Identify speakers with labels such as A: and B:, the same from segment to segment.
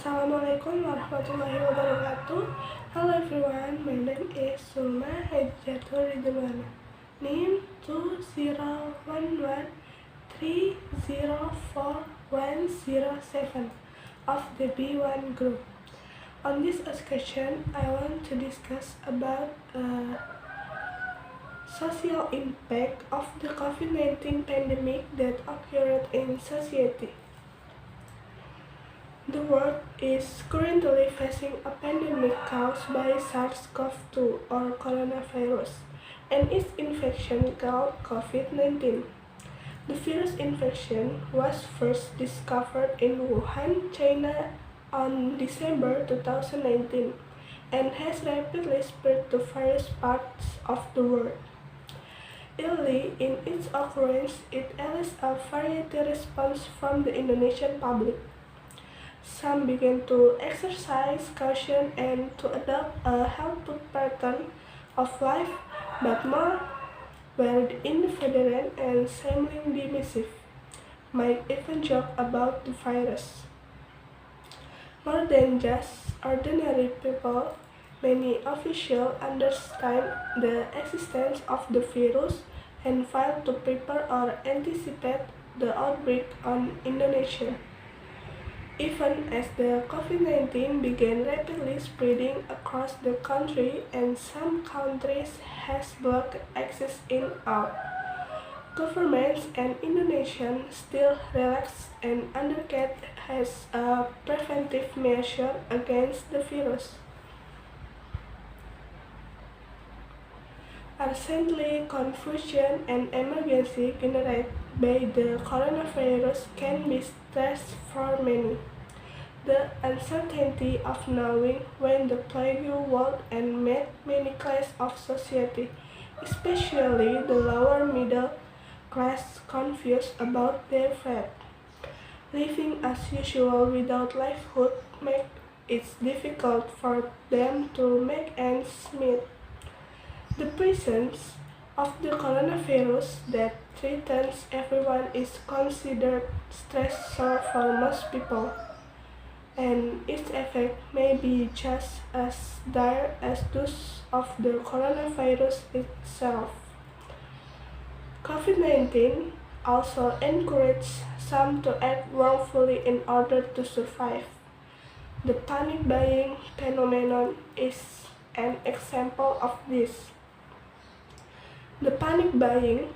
A: Assalamualaikum warahmatullahi wabarakatuh. Hello everyone, my name is Sulma Hajjatul Ridwana. Name 2011304107 of the B1 group. On this occasion, I want to discuss about social impact of the COVID-19 pandemic that occurred in society. The world is currently facing a pandemic caused by SARS-CoV-2 or coronavirus and its infection called COVID-19. The virus infection was first discovered in Wuhan, China on December 2019 and has rapidly spread to various parts of the world. Early in its occurrence, it elicits a variety response from the Indonesian public. Some began to exercise caution and to adopt a healthy pattern of life, but more were indifferent and seemingly dismissive, might even joke about the virus. More than just ordinary people, many officials understand the existence of the virus and failed to prepare or anticipate the outbreak on Indonesia. Even as the COVID-19 began rapidly spreading across the country and some countries has blocked access in out, governments and Indonesians still relaxed and undertook as a preventive measure against the virus. Recently, confusion and emergency generated by the coronavirus can be stressed for many. The uncertainty of knowing when the plague would end made many classes of society, especially the lower middle class, confused about their fate. Living as usual without livelihood makes it difficult for them to make ends meet. The presence of the coronavirus that threatens everyone is considered stressor for most people, and its effect may be just as dire as those of the coronavirus itself. COVID-19 also encouraged some to act wrongfully in order to survive. The panic buying phenomenon is an example of this. The panic buying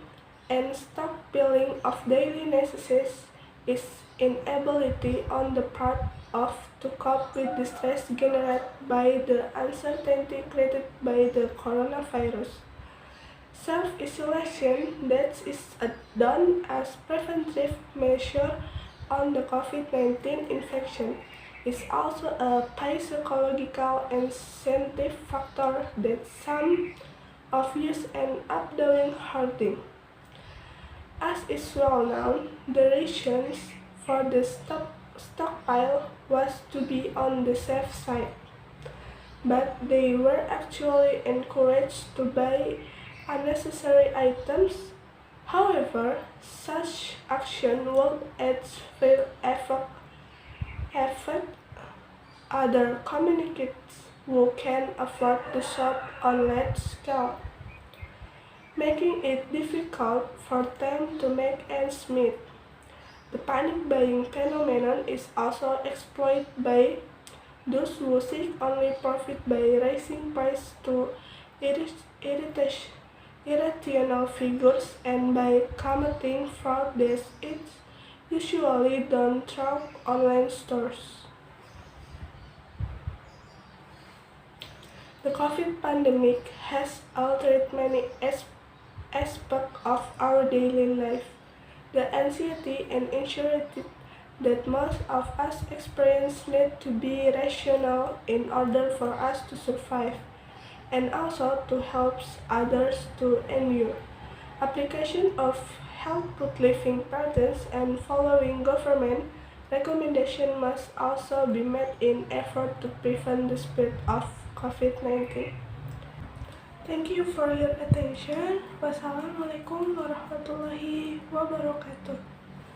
A: and stockpiling of daily necessities is inability on the part of to cope with the stress generated by the uncertainty created by the coronavirus. Self-isolation that is done as preventive measure on the COVID-19 infection is also a psychological and scientific factor that some of use end up doing hurting. As is well known, the reasons for the stockpile was to be on the safe side, but they were actually encouraged to buy unnecessary items. However, such action would affect other communities who can afford to shop on large scale, making it difficult for them to make ends meet. The panic buying phenomenon is also exploited by those who seek only profit by raising prices to irrational figures and by committing fraud that is usually done through online stores. The COVID pandemic has altered many aspects of our daily life. The anxiety and insecurity that most of us experience need to be rational in order for us to survive and also to help others to endure. Application of healthy living patterns and following government recommendations must also be made in effort to prevent the spread of COVID-19. Thank you for your attention. Wassalamualaikum warahmatullahi wabarakatuh.